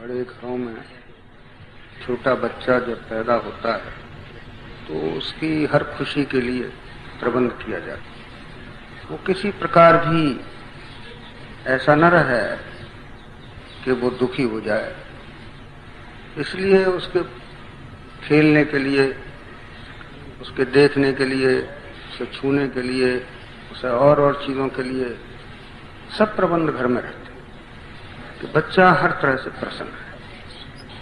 बड़े घरों में छोटा बच्चा जब पैदा होता है तो उसकी हर खुशी के लिए प्रबंध किया जाता है। वो किसी प्रकार भी ऐसा न रहे कि वो दुखी हो जाए, इसलिए उसके खेलने के लिए, उसके देखने के लिए, उसे छूने के लिए, उसे और चीजों के लिए सब प्रबंध घर में रहते हैं कि बच्चा हर तरह से प्रसन्न है।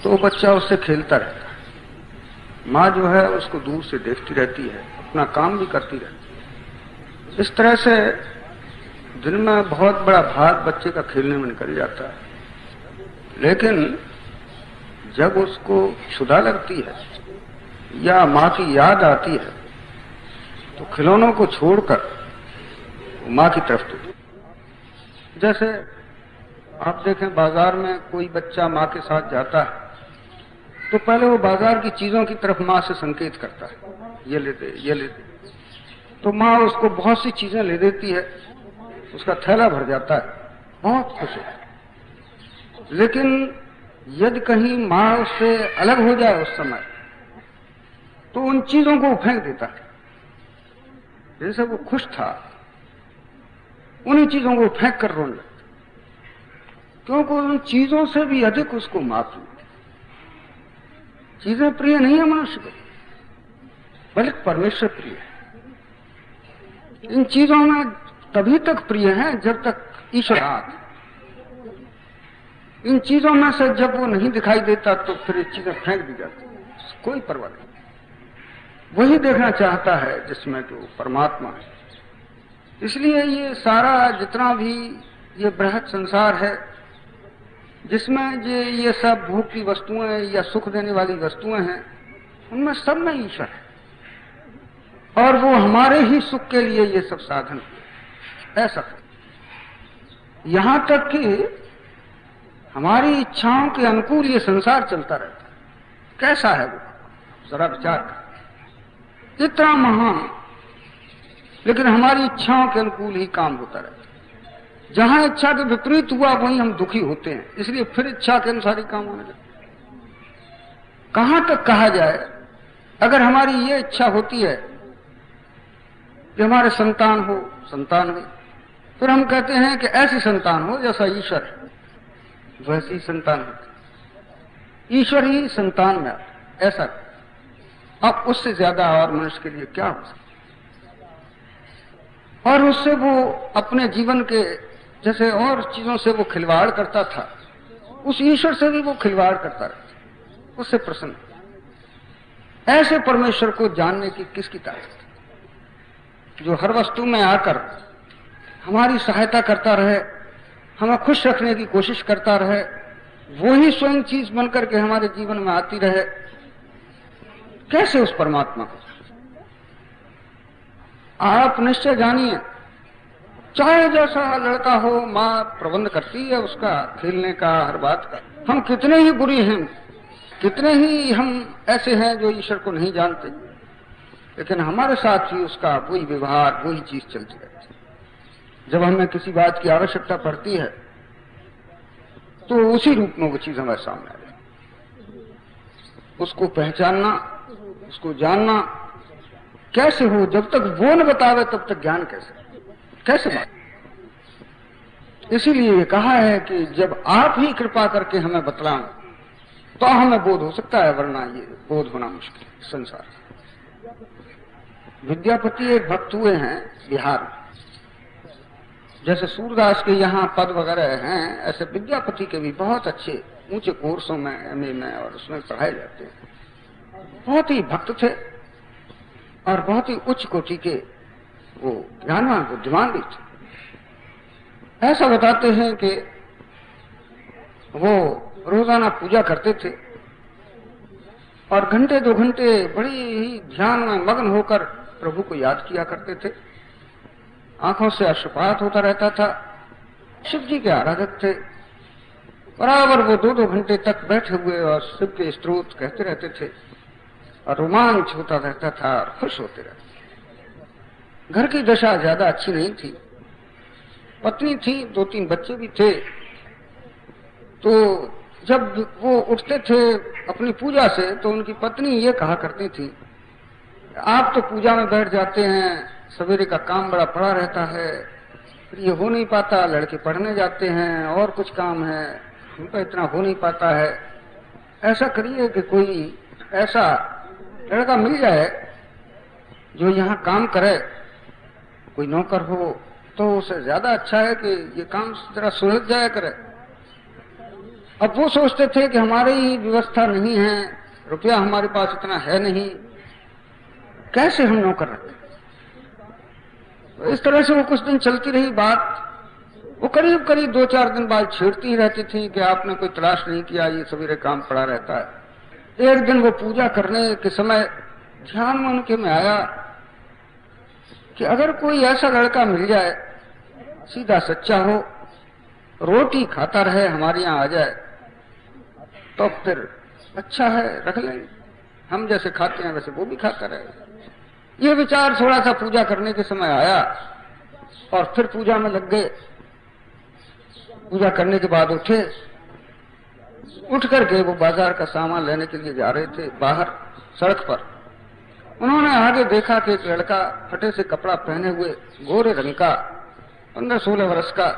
तो बच्चा उससे खेलता रहता है। माँ जो है उसको दूर से देखती रहती है, अपना काम भी करती रहती है। इस तरह से दिन में बहुत बड़ा भाग बच्चे का खेलने में निकल जाता है। लेकिन जब उसको क्षुधा लगती है या माँ की याद आती है तो खिलौनों को छोड़कर माँ की तरफ तो, जैसे आप देखें बाजार में कोई बच्चा माँ के साथ जाता है तो पहले वो बाजार की चीजों की तरफ माँ से संकेत करता है, ये ले दे, ये ले दे। तो माँ उसको बहुत सी चीजें ले देती है, उसका थैला भर जाता है, बहुत खुश है। लेकिन यदि कहीं माँ उससे अलग हो जाए उस समय तो उन चीजों को फेंक देता है। जैसे वो खुश था उन्हीं चीजों को फेंक कर रोने लगता, क्योंकि उन चीजों से भी अधिक उसको माँ प्रिय। चीजें प्रिय नहीं है मनुष्य को, बल्कि परमेश्वर प्रिय है। इन चीजों में तभी तक प्रिय है जब तक ईश्वर आते। इन चीजों में से जब वो नहीं दिखाई देता तो फिर ये चीजें फेंक दी जाती, कोई परवाह नहीं। वही देखना चाहता है जिसमें कि वो परमात्मा है। इसलिए ये सारा जितना भी ये बृहद संसार है जिसमें ये सब भोग की वस्तुएं या सुख देने वाली वस्तुएं हैं, उनमें सब में ईश्वर है और वो हमारे ही सुख के लिए ये सब साधन ऐसा है। यहां तक कि हमारी इच्छाओं के अनुकूल ये संसार चलता रहता है। कैसा है वो, जरा विचार कर। इतना महान, लेकिन हमारी इच्छाओं के अनुकूल ही काम होता रहता है। जहां इच्छा के विपरीत हुआ वहीं हम दुखी होते हैं, इसलिए फिर इच्छा के अनुसार ही काम होने लगता। कहां तक कहा जाए, अगर हमारी ये इच्छा होती है कि हमारे संतान हो, फिर हम कहते हैं कि ऐसी संतान हो जैसा ईश्वर है, वैसी संतान होती। ईश्वर ही संतान में ऐसा, अब उससे ज्यादा और मनुष्य के लिए क्या हो सकता। और उससे वो अपने जीवन के जैसे और चीजों से वो खिलवाड़ करता था, उस ईश्वर से भी वो खिलवाड़ करता रहता, उससे प्रसन्न। ऐसे परमेश्वर को जानने की किसकी ताकत, जो हर वस्तु में आकर हमारी सहायता करता रहे, हमें खुश रखने की कोशिश करता रहे, वो ही स्वयं चीज बनकर के हमारे जीवन में आती रहे। कैसे उस परमात्मा को आप निश्चय जानिए। चाहे जैसा लड़का हो, माँ प्रबंध करती है उसका खेलने का, हर बात का। हम कितने ही बुरी हैं, कितने ही हम ऐसे हैं जो ईश्वर को नहीं जानते, लेकिन हमारे साथ ही उसका वही व्यवहार, वही चीज चलती रहती है। जब हमें किसी बात की आवश्यकता पड़ती है तो उसी रूप में वो चीज हमारे सामने आ जाती। उसको पहचानना, उसको जानना कैसे हो, जब तक वो न बतावे तब तक ज्ञान कैसे बात। इसीलिए ये कहा है कि जब आप ही कृपा करके हमें बतलाएं तो हमें बोध हो सकता है, वरना ये बोध होना मुश्किल है। संसार विद्यापति एक भक्त हुए हैं बिहार में, जैसे सूरदास के यहाँ पद वगैरह हैं, ऐसे विद्यापति के भी बहुत अच्छे ऊंचे कोर्सों में, एमए में और उसमें पढ़ाए जाते हैं। बहुत ही भक्त थे और बहुत ही उच्च कोटि के वो ज्ञानवान, बुद्धिमान भी थे। ऐसा बताते हैं कि वो रोजाना पूजा करते थे और घंटे 2 घंटे बड़ी ही ध्यान में मग्न होकर प्रभु को याद किया करते थे। आंखों से अश्रुपात होता रहता था। शिव जी के आराधक थे। बराबर वो 2-2 घंटे तक बैठे हुए और शिव के स्तोत्र कहते रहते थे और रोमांच होता रहता था और खुश होते रहते। घर की दशा ज्यादा अच्छी नहीं थी, पत्नी थी, 2-3 बच्चे भी थे, तो जब वो उठते थे अपनी पूजा से तो उनकी पत्नी ये कहा करती थी, आप तो पूजा में बैठ जाते हैं, सवेरे का काम बड़ा पड़ा रहता है, फिर ये हो नहीं पाता, लड़के पढ़ने जाते हैं और कुछ काम है, उनका इतना हो नहीं पाता है। ऐसा करिए कि कोई ऐसा लड़का मिल जाए जो यहाँ काम करे, कोई नौकर हो तो उसे ज्यादा अच्छा है कि ये काम जरा सुलझ जाया करे। अब वो सोचते थे कि हमारी व्यवस्था नहीं है, रुपया हमारे पास इतना है नहीं, कैसे हम नौकर रखें। तो इस तरह से वो कुछ दिन चलती रही बात। वो करीब करीब 2-4 दिन बाद छेड़ती ही रहती थी कि आपने कोई तलाश नहीं किया, ये सवेरे काम पड़ा रहता है। एक दिन वो पूजा करने के समय ध्यान में उनके में आया कि अगर कोई ऐसा लड़का मिल जाए, सीधा सच्चा हो, रोटी खाता रहे, हमारे यहाँ आ जाए, तो फिर अच्छा है, रख लेंगे, हम जैसे खाते हैं वैसे वो भी खाता रहे। ये विचार थोड़ा सा पूजा करने के समय आया और फिर पूजा में लग गए। पूजा करने के बाद उठ करके वो बाजार का सामान लेने के लिए जा रहे थे, बाहर सड़क पर उन्होंने आगे देखा कि एक लड़का फटे से कपड़ा पहने हुए, गोरे रंग का, 15-16 वर्ष का,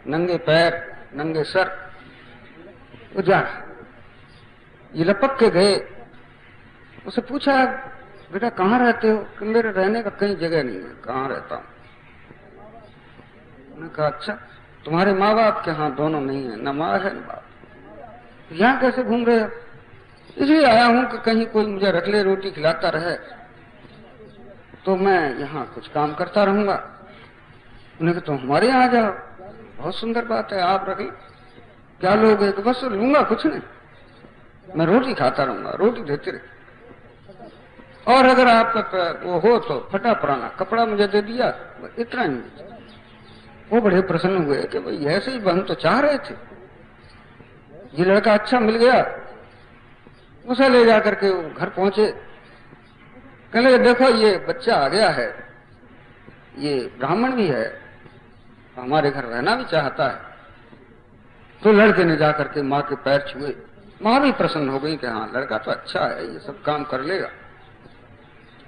नंगे पैर नंगे सर, वो जा ये लपक के गए। उसे पूछा, बेटा कहाँ रहते हो? कि मेरे रहने का कहीं जगह नहीं है, कहाँ रहता हूँ। उन्होंने कहा अच्छा, तुम्हारे माँ बाप के? हाँ, दोनों नहीं है, न माँ है न बाप। यहाँ कैसे घूम रहे हो? इसलिए आया हूं कि कहीं कोई मुझे रख ले, रोटी खिलाता रहे, तो मैं यहाँ कुछ काम करता रहूंगा। उन्होंने कहा तो हमारे यहाँ आ जाओ, बहुत सुंदर बात है, आप रख ले। क्या लोगे? कि बस लूंगा कुछ नहीं, मैं रोटी खाता रहूंगा, रोटी देते रहे, और अगर आपका वो हो तो फटा पुराना कपड़ा मुझे दे दिया, इतना ही। वो बड़े प्रसन्न हुए कि भाई ऐसे ही हम तो चाह रहे थे, ये लड़का अच्छा मिल गया। उसे ले जाकर के घर पहुंचे, कहने लगे देखो ये बच्चा आ गया है, ये ब्राह्मण भी है, हमारे घर रहना भी चाहता है। तो लड़के ने जाकर के माँ के पैर छुए, माँ भी प्रसन्न हो गई कि हाँ लड़का तो अच्छा है, ये सब काम कर लेगा।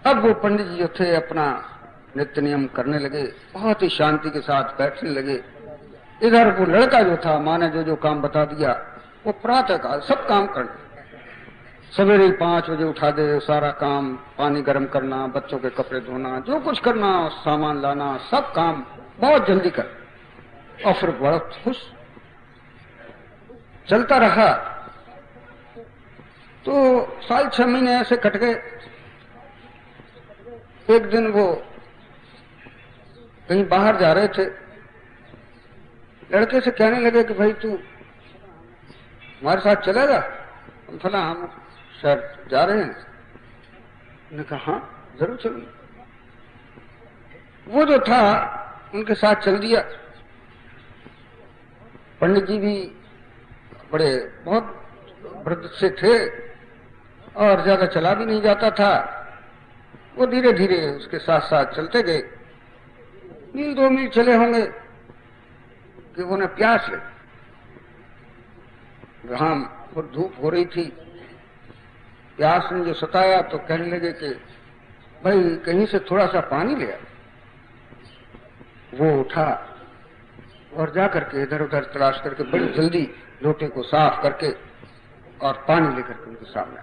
अब वो पंडित जी जो थे अपना नित्य नियम करने लगे, बहुत ही शांति के साथ बैठने लगे। इधर वो लड़का जो था, माँ ने जो जो काम बता दिया, वो प्रातः काल सब काम कर, सवेरे 5 बजे उठा दे, सारा काम, पानी गर्म करना, बच्चों के कपड़े धोना, जो कुछ करना, सामान लाना, सब काम बहुत जल्दी कर। और फिर बड़ा खुश चलता रहा। तो 6 महीने ऐसे कट गए। एक दिन वो कहीं बाहर जा रहे थे, लड़के से कहने लगे कि भाई तू हमारे साथ चलेगा? हम फला हम शायद जा रहे हैं। उन्होंने कहा हाँ जरूर चलूंगा। वो जो था उनके साथ चल दिया। पंडित जी भी बड़े बहुत वृद्ध से थे और ज्यादा चला भी नहीं जाता था। वो धीरे धीरे उसके साथ साथ चलते गए। मील 2 मील चले होंगे कि उन्हें प्यास लगी। घाम और धूप हो रही थी, प्यास ने जो सताया तो कहने लगे कि भाई कहीं से थोड़ा सा पानी ले आ। वो उठा और जाकर के इधर उधर तलाश करके बड़ी जल्दी लोटे को साफ करके और पानी लेकर के उनके सामने आ।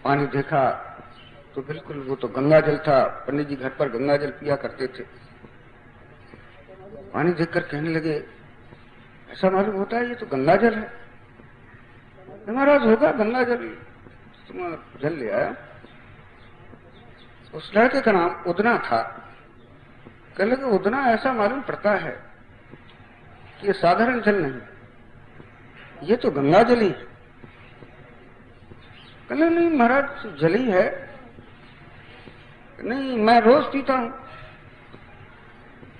पानी देखा तो बिल्कुल वो तो गंगा जल था। पंडित जी घर पर गंगा जल पिया करते थे। पानी देखकर कहने लगे ऐसा मालूम होता है ये तो गंगा जल है। महाराज होगा गंगा जल, तुम जल ले आया। उस लड़के का नाम उदना था। कहने लगे उदना ऐसा मालूम पड़ता है कि ये साधारण जल नहीं, ये तो गंगा जल ही है। कहने नहीं महाराज जल ही है। नहीं मैं रोज पीता हूं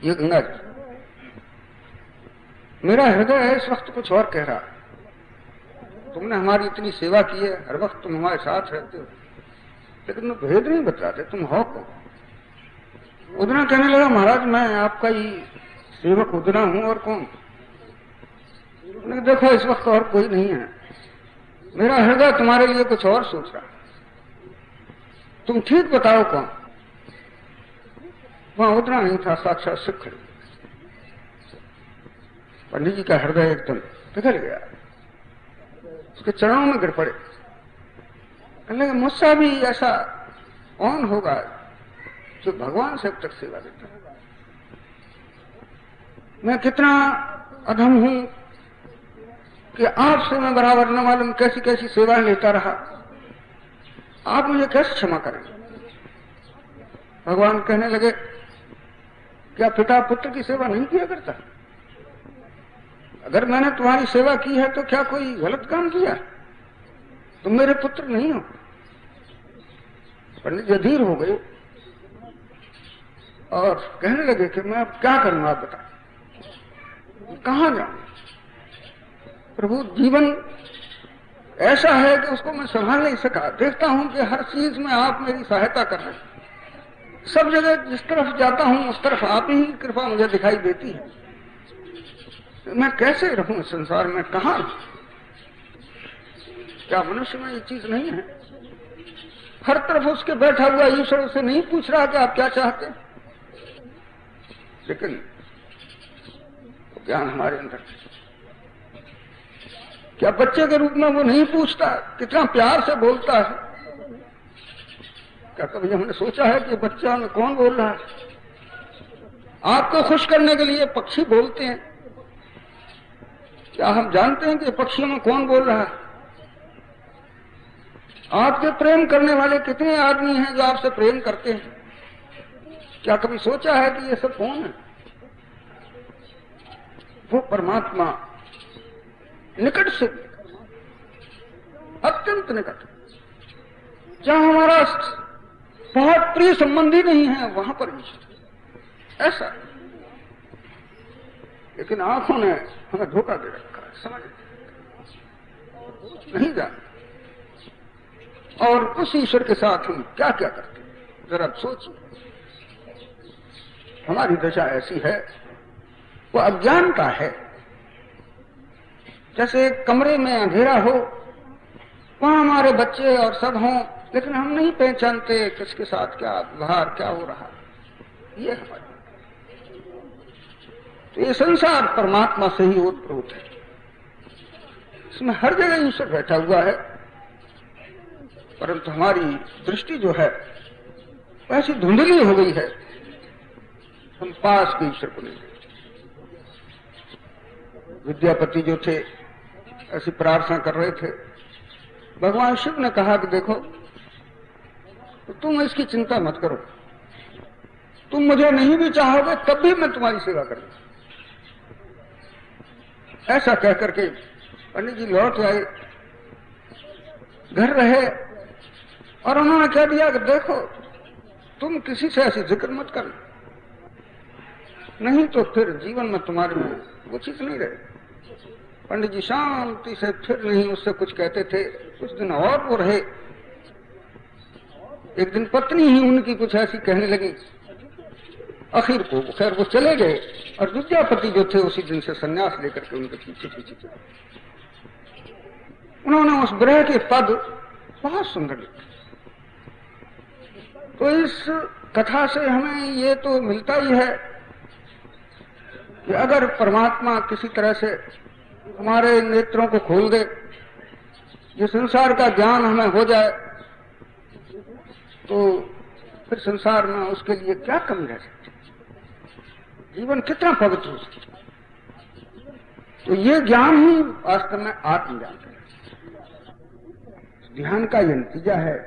ये गंगा जल। मेरा हृदय है इस वक्त कुछ और कह रहा। तुमने हमारी इतनी सेवा की है, हर वक्त तुम हमारे साथ रहते हो, लेकिन तुम भेद नहीं बताते, तुम हो कौन? उदना कहने लगा महाराज मैं आपका ही सेवक उदना हूं और कौन। देखो इस वक्त और कोई नहीं है, मेरा हृदय तुम्हारे लिए कुछ और सोच रहा है, तुम ठीक बताओ कौन। वहां उतना नहीं था, साक्षात शिव खड़े। पंडित जी का हृदय एकदम पिघल गया, उसके चरणों में गिर पड़े। कहने लगे मुझसे भी ऐसा कौन होगा जो भगवान से अब तक सेवा देता है। मैं कितना अधम हूं कि आपसे मैं बराबर न मालूम कैसी कैसी सेवा लेता रहा, आप मुझे कैसे क्षमा करेंगे। भगवान कहने लगे क्या पिता पुत्र की सेवा नहीं किया करता? अगर मैंने तुम्हारी सेवा की है तो क्या कोई गलत काम किया? तुम मेरे पुत्र नहीं हो। पंडित जी अधीर हो गए और कहने लगे कि मैं अब क्या करूं, आप बताएं, कहां जाऊं। प्रभु जीवन ऐसा है कि उसको मैं संभाल नहीं सका। देखता हूं कि हर चीज में आप मेरी सहायता कर रहे हैं, सब जगह जिस तरफ जाता हूं उस तरफ आप ही कृपा मुझे दिखाई देती है। मैं कैसे रहूं संसार में, कहां? क्या मनुष्य में ये चीज नहीं है? हर तरफ उसके बैठा हुआ ईश्वर उसे नहीं पूछ रहा कि आप क्या चाहते हैं, लेकिन ज्ञान हमारे अंदर, क्या बच्चे के रूप में वो नहीं पूछता, कितना प्यार से बोलता है। क्या कभी हमने सोचा है कि बच्चा में कौन बोल रहा है? आपको खुश करने के लिए पक्षी बोलते हैं, क्या हम जानते हैं कि पक्षियों में कौन बोल रहा है? आपके प्रेम करने वाले कितने आदमी हैं जो आपसे प्रेम करते हैं? क्या कभी सोचा है कि ये सब कौन है? वो परमात्मा निकट से, अत्यंत निकट, जहां हमारा बहुत प्रिय संबंधी नहीं है वहां पर ईश्वर ऐसा। लेकिन आंखों ने हमें धोखा दे रखा है, समझ नहीं जानते। और उस ईश्वर के साथ हम क्या क्या करते हैं, जरा सोचिए। हमारी दशा ऐसी है, वो अज्ञान का है। जैसे कमरे में अंधेरा हो, वहां हमारे बच्चे और सब हों, लेकिन हम नहीं पहचानते किसके साथ क्या व्यवहार क्या हो रहा। ये हमारी, तो ये संसार परमात्मा से ही ओतप्रोत है, इसमें हर जगह ईश्वर बैठा हुआ है। परंतु हमारी दृष्टि जो है वैसी धुंधली हो गई है, हम पास के ईश्वर को नहीं देखते। विद्यापति जो थे ऐसी प्रार्थना कर रहे थे, भगवान शिव ने कहा कि देखो तुम इसकी चिंता मत करो, तुम मुझे नहीं भी चाहोगे तब भी मैं तुम्हारी सेवा करूंगा। ऐसा कहकर के पंडित जी लौट आए, घर रहे, और उन्होंने कह दिया कि देखो तुम किसी से ऐसी जिक्र मत करना, नहीं तो फिर जीवन में तुम्हारे में वो चीज नहीं रहे। पंडित जी शांति से फिर नहीं उससे कुछ कहते थे। कुछ दिन और वो रहे, एक दिन पत्नी ही उनकी कुछ ऐसी कहने लगी, आखिर को खैर वो चले गए। और विद्यापति जो थे उसी दिन से संन्यास लेकर के उनके पीछे पीछे चले। उन्होंने उस ग्रह के पद बहुत सुंदर लिखे। तो इस कथा से हमें ये तो मिलता ही है कि अगर परमात्मा किसी तरह से हमारे नेत्रों को खोल दे, ये संसार का ज्ञान हमें हो जाए, तो फिर संसार में उसके लिए क्या कमी रह सकती, जीवन कितना पवित्र हो सकता। तो ये ज्ञान ही वास्तव में आत्मज्ञान है। ध्यान का ये नतीजा है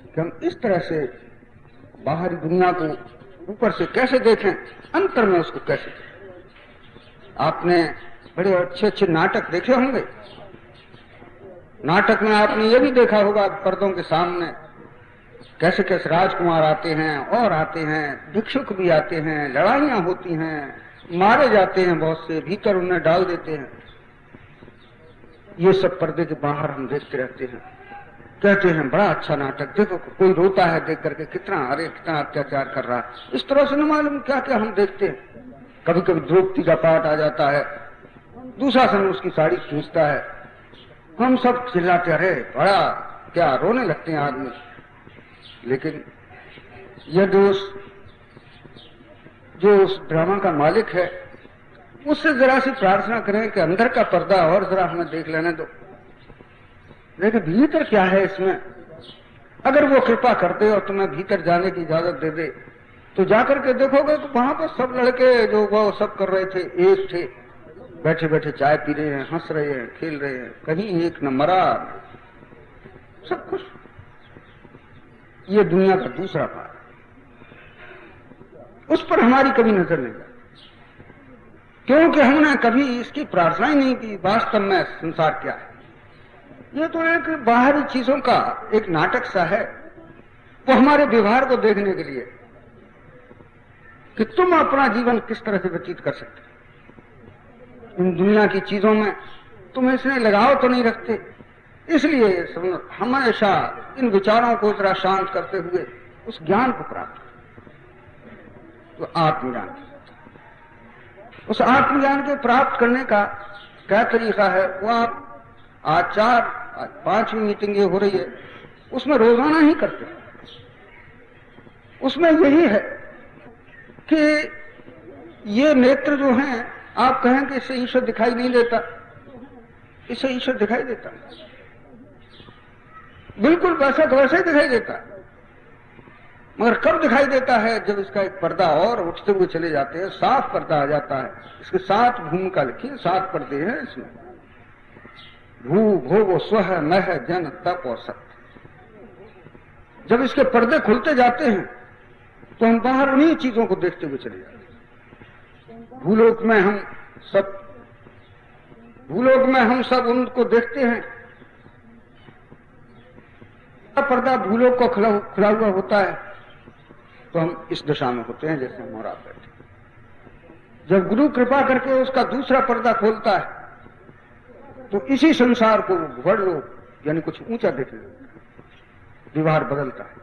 कि हम इस तरह से बाहरी दुनिया को ऊपर से कैसे देखें, अंतर में उसको कैसे देखें। आपने बड़े अच्छे अच्छे नाटक देखे होंगे। नाटक में आपने ये भी देखा होगा पर्दों के सामने कैसे कैसे राजकुमार आते हैं और आते हैं, भिक्षुक भी आते हैं, लड़ाइयां होती हैं, मारे जाते हैं, बहुत से भीतर उन्हें डाल देते हैं। ये सब पर्दे के बाहर हम देखते रहते हैं, कहते हैं बड़ा अच्छा नाटक, देखो कोई रोता है देख करके, कितना अरे कितना अत्याचार कर रहा है। इस तरह से न मालूम क्या क्या हम देखते हैं। कभी कभी द्रौपदी का पाठ आ जाता है, दूसरा समय उसकी साड़ी खींचता है। हम सब चिल्लाते, अरे बड़ा क्या रोने लगते हैं आदमी। लेकिन यह दोस्त जो उस ड्रामा का मालिक है, उससे जरा सी प्रार्थना करें कि अंदर का पर्दा और जरा हमें देख लेने दो, देखिए भीतर क्या है इसमें। अगर वो कृपा कर दे और तुम्हें भीतर जाने की इजाजत दे दे, तो जाकर के देखोगे तो वहां पर सब लड़के जो वो सब कर रहे थे, एक थे, बैठे बैठे चाय पी रहे हैं, हंस रहे हैं, खेल रहे हैं, कहीं एक न मरा, सब कुछ। ये दुनिया का दूसरा भाग, उस पर हमारी कभी नजर नहीं जाती, क्योंकि हमने कभी इसकी प्रार्थना ही नहीं की वास्तव में संसार क्या है। ये तो एक बाहरी चीजों का एक नाटक सा है, वो हमारे व्यवहार को देखने के लिए कि तुम अपना जीवन किस तरह से व्यतीत कर सकते। इन दुनिया की चीजों में तुम इसमें लगाव तो नहीं रखते, इसलिए हमेशा इन विचारों को जरा शांत करते हुए उस ज्ञान को प्राप्त करें। तो आत्मज्ञान, उस आत्मज्ञान के प्राप्त करने का क्या तरीका है, वो आप आज 5वीं मीटिंग ये हो रही है, उसमें रोजाना ही करते हैं। उसमें यही है कि ये नेत्र जो हैं, आप कहें कि इससे ईश्वर दिखाई नहीं देता, इससे ईश्वर दिखाई देता, बिल्कुल वैसा तो वैसा ही दिखाई देता है, मगर कब दिखाई देता है, जब इसका एक पर्दा और उठते हुए चले जाते हैं, साफ पर्दा आ जाता है। इसके 7 भूमिका लिखी, 7 पर्दे हैं इसमें, भू भोग स्व मह जन तप और सत्य। जब इसके पर्दे खुलते जाते हैं तो हम बाहर उन्हीं चीजों को देखते हुए चले जाते हैं। भूलोक में हम सब उनको देखते हैं, पर्दा भूलोक को खुला हुआ होता है, तो हम इस दशा में होते हैं जैसे हम और आप बैठे। जब गुरु कृपा करके उसका दूसरा पर्दा खोलता है तो इसी संसार को भड़ लो, यानी कुछ ऊंचा देखने लगता है, व्यवहार बदलता है।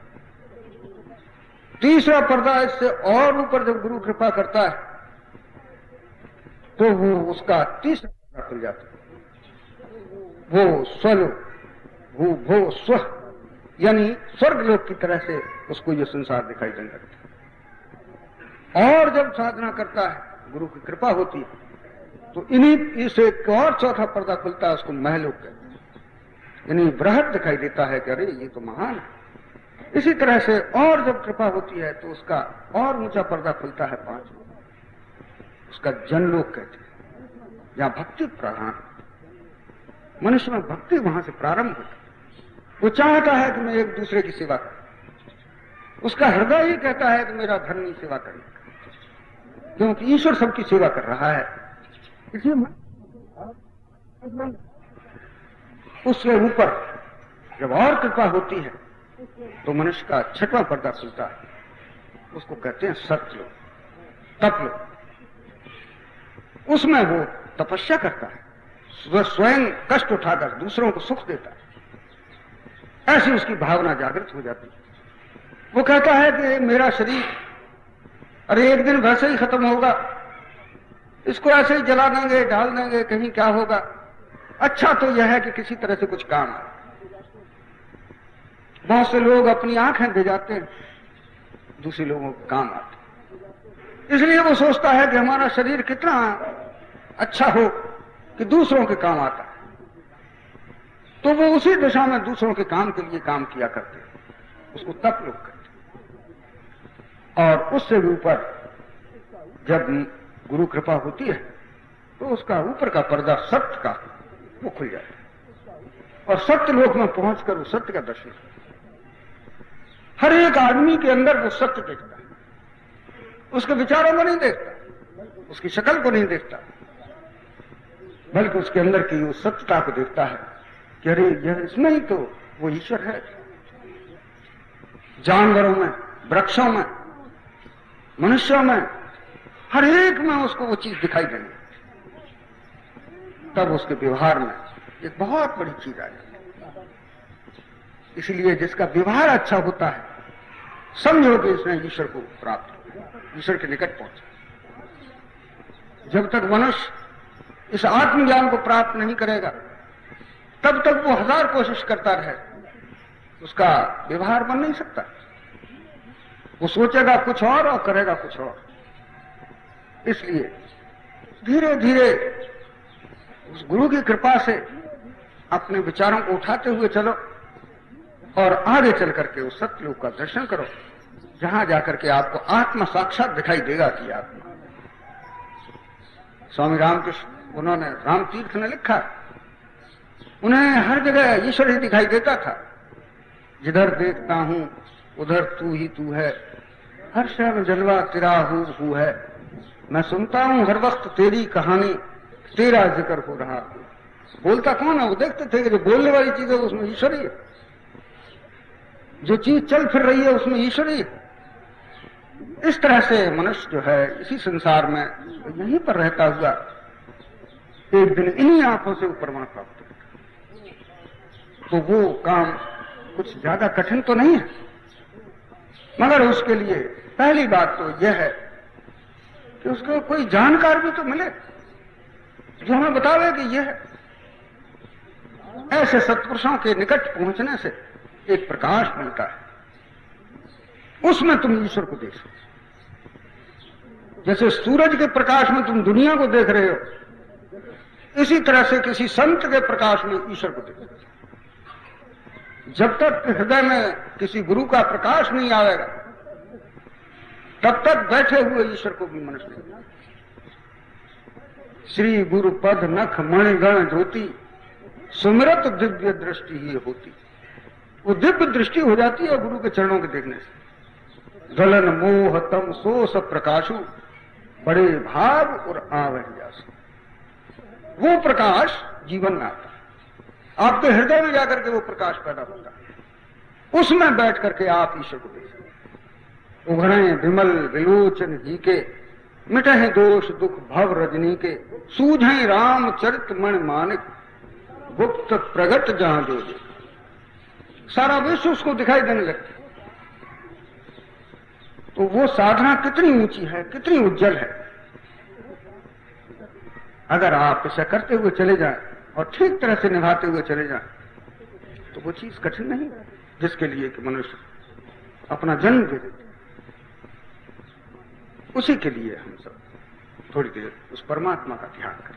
तीसरा पर्दा इससे और ऊपर जब गुरु कृपा करता है तो वो उसका तीसरा पर्दा खुल जाता है, वो स्वलोक, वो भो स्व, यानी स्वर्ग लोक की तरह से उसको ये संसार दिखाई देने लगता है। और जब साधना करता है, गुरु की कृपा होती है, तो इन्हीं इसे एक और चौथा पर्दा खुलता है, उसको महलोक कहते हैं, यानी बृहद दिखाई देता है कि अरे ये तो महान है। इसी तरह से और जब कृपा होती है तो उसका और ऊंचा पर्दा खुलता है, 5वां, उसका जनलोक कहते हैं, जहां भक्ति प्रारंभ, मनुष्य में भक्ति वहां से प्रारंभ होती है। वो चाहता है कि मैं एक दूसरे की सेवा करूं, उसका हृदय ही कहता है कि मेरा धर्मी सेवा करें, क्योंकि ईश्वर सबकी सेवा कर रहा है। इसलिए उससे ऊपर जब और कृपा होती है तो मनुष्य का 6वां पर्दा खुलता है, उसको कहते हैं सत्यलोक, तपलोक। उसमें वो तपस्या करता है, वह स्वयं कष्ट उठाकर दूसरों को सुख देता है, ऐसी उसकी भावना जागृत हो जाती है। वो कहता है कि मेरा शरीर अरे एक दिन वैसे ही खत्म होगा, इसको ऐसे ही जला देंगे, डाल देंगे, कहीं क्या होगा, अच्छा तो यह है कि किसी तरह से कुछ काम आए। बहुत से लोग अपनी आंखें दे जाते हैं, दूसरे लोगों को काम आते, इसलिए वो सोचता है कि हमारा शरीर कितना अच्छा हो कि दूसरों के काम आता है, तो वो उसी दिशा में दूसरों के काम के लिए काम किया करते हैं, उसको तप लोग कहते हैं। और उससे भी ऊपर जब गुरु कृपा होती है तो उसका ऊपर का पर्दा सत्य का वो खुल जाता है, और सत्य लोक में पहुंचकर वो सत्य का दर्शन करता है। हर एक आदमी के अंदर वो सत्य देखता है, उसके विचारों को नहीं देखता, उसकी शक्ल को नहीं देखता, बल्कि उसके अंदर की उस सत्यता को देखता है कि अरे यह इसमें ही तो वो ईश्वर है। जानवरों में, वृक्षों में, मनुष्यों में, हर एक में उसको वो चीज दिखाई देनी, तब उसके व्यवहार में एक बहुत बड़ी चीज आ जाती है। इसलिए जिसका व्यवहार अच्छा होता है, समझो कि इसने ईश्वर को प्राप्त किया, ईश्वर के निकट पहुंचा। जब तक मनुष्य इस आत्मज्ञान को प्राप्त नहीं करेगा, तब तक वो 1000 कोशिश करता रहे, उसका व्यवहार बन नहीं सकता। वो सोचेगा कुछ और करेगा कुछ और। इसलिए धीरे धीरे उस गुरु की कृपा से अपने विचारों को उठाते हुए चलो और आगे चल करके उस सत्यलोक का दर्शन करो, जहां जाकर के आपको आत्मा साक्षात दिखाई देगा कि आत्मा। स्वामी रामकृष्ण, उन्होंने रामतीर्थ ने लिखा, उन्हें हर जगह ईश्वर ही दिखाई देता था। जिधर देखता हूं उधर तू ही तू है, हर क्षण जलवा तेरा हू है। मैं सुनता हूं हर वक्त तेरी कहानी, तेरा जिक्र हो रहा। बोलता कौन है? वो देखते थे कि जो बोलने वाली चीज है उसमें ईश्वर ही है, जो चीज चल फिर रही है उसमें ईश्वर ही है। इस तरह से मनुष्य जो है इसी संसार में यहीं पर रहता हुआ एक दिन इन्हीं आंखों से ऊपर वहां प्राप्त होगा। तो वो काम कुछ ज्यादा कठिन तो नहीं है, मगर उसके लिए पहली बात तो यह है कि उसको कोई जानकार भी तो मिले जो हमें बतावे कि यह है। ऐसे सत्पुरुषों के निकट पहुंचने से एक प्रकाश मिलता है, उसमें तुम ईश्वर को देख सकते। जैसे सूरज के प्रकाश में तुम दुनिया को देख रहे हो, इसी तरह से किसी संत के प्रकाश में ईश्वर को देख सकते। जब तक हृदय में किसी गुरु का प्रकाश नहीं आएगा, तब तक बैठे हुए ईश्वर को भी मनुष्य नहीं। श्री गुरु पद नख मणिगण ज्योति, सुमिरत दिव्य दृष्टि ही होती। वो दिव्य दृष्टि हो जाती है गुरु के चरणों के देखने से। गलन मोह तम सो सब प्रकाशु, बड़े भाव और आवहियासु। वो प्रकाश जीवन में आता है, आपके हृदय में जाकर के वो प्रकाश पैदा होता है, उसमें बैठ करके आप ईश्वर को देख सकते। उघड़े विमल विलोचन ही के, मिटे दोष दुख भव रजनी के, सूझे राम चरित मण मानिक, गुप्त प्रगट जहां जो दे। सारा विश्व उसको दिखाई देने लगता। तो वो साधना कितनी ऊंची है, कितनी उज्जवल है। अगर आप इसे करते हुए चले जाएं और ठीक तरह से निभाते हुए चले जाएं, तो वो चीज कठिन नहीं है जिसके लिए कि मनुष्य अपना जन्म दे देते। उसी के लिए हम सब थोड़ी देर उस परमात्मा का ध्यान करें।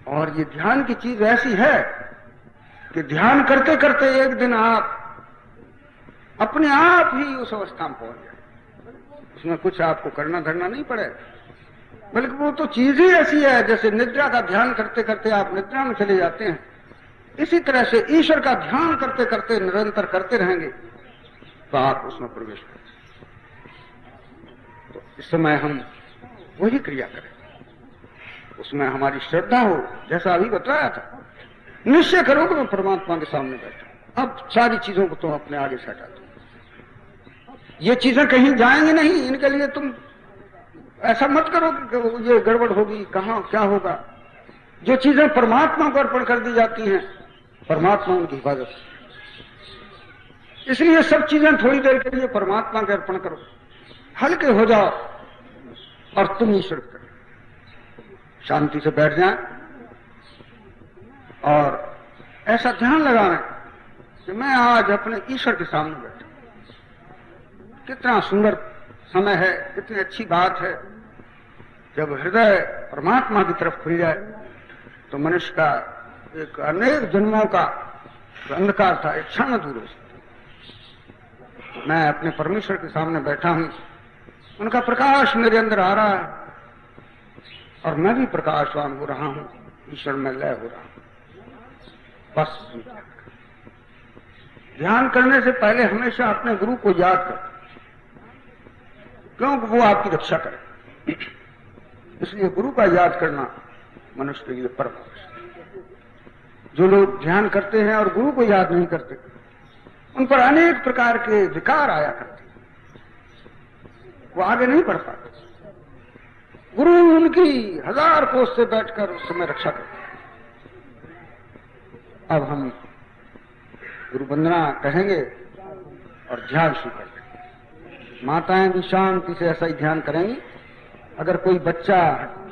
और ये ध्यान की चीज ऐसी है कि ध्यान करते करते एक दिन आप अपने आप ही उस अवस्था में पहुंच जाए। उसमें कुछ आपको करना धरना नहीं पड़े, बल्कि वो तो चीज ही ऐसी है, जैसे निद्रा का ध्यान करते करते आप निद्रा में चले जाते हैं, इसी तरह से ईश्वर का ध्यान करते करते निरंतर करते रहेंगे तो आप उसमें प्रवेश करें। तो इस समय हम वही क्रिया करें, उसमें हमारी श्रद्धा हो। जैसा अभी बताया था, निश्चय करो कि मैं परमात्मा के सामने बैठा। अब सारी चीजों को तुम अपने आगे से हटा दो। ये चीजें कहीं जाएंगी नहीं, इनके लिए तुम ऐसा मत करो कि ये गड़बड़ होगी, कहां क्या होगा। जो चीजें परमात्मा को अर्पण कर दी जाती हैं, परमात्मा उनकी हिफाजत। इसलिए सब चीजें थोड़ी देर के लिए परमात्मा के अर्पण करो, हल्के हो जाओ और तुम ईश्वर करो। शांति से बैठ जाए और ऐसा ध्यान लगाना कि मैं आज अपने ईश्वर के सामने बैठा। कितना सुंदर समय है, कितनी अच्छी बात है जब हृदय परमात्मा की तरफ खुल जाए तो मनुष्य का एक अनेक जन्मों का अंधकार था एक क्षण में दूर हो सकता। मैं अपने परमेश्वर के सामने बैठा हूं, उनका प्रकाश मेरे अंदर आ रहा है और मैं भी प्रकाशवान हो रहा हूं, ईश्वर में लय हो रहा हूं। बस ध्यान करने से पहले हमेशा अपने गुरु को याद करो, क्योंकि वो आपकी रक्षा करे। इसलिए गुरु का याद करना मनुष्य के लिए परम आवश्यक। जो लोग ध्यान करते हैं और गुरु को याद नहीं करते, उन पर अनेक प्रकार के विकार आया करते, वो आगे नहीं बढ़ पाते। गुरु उनकी 1000 कोस से बैठकर उस समय रक्षा करते। अब हम गुरु वंदना कहेंगे और ध्यान शुरू करेंगे। माताएं भी शांति से ऐसा ही ध्यान करेंगी। अगर कोई बच्चा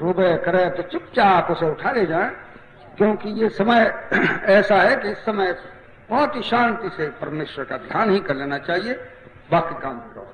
रोवे करे तो चुपचाप उसे उठा ले जाए, क्योंकि ये समय ऐसा है कि इस समय बहुत ही शांति से परमेश्वर का ध्यान ही कर लेना चाहिए, बाकी काम करो।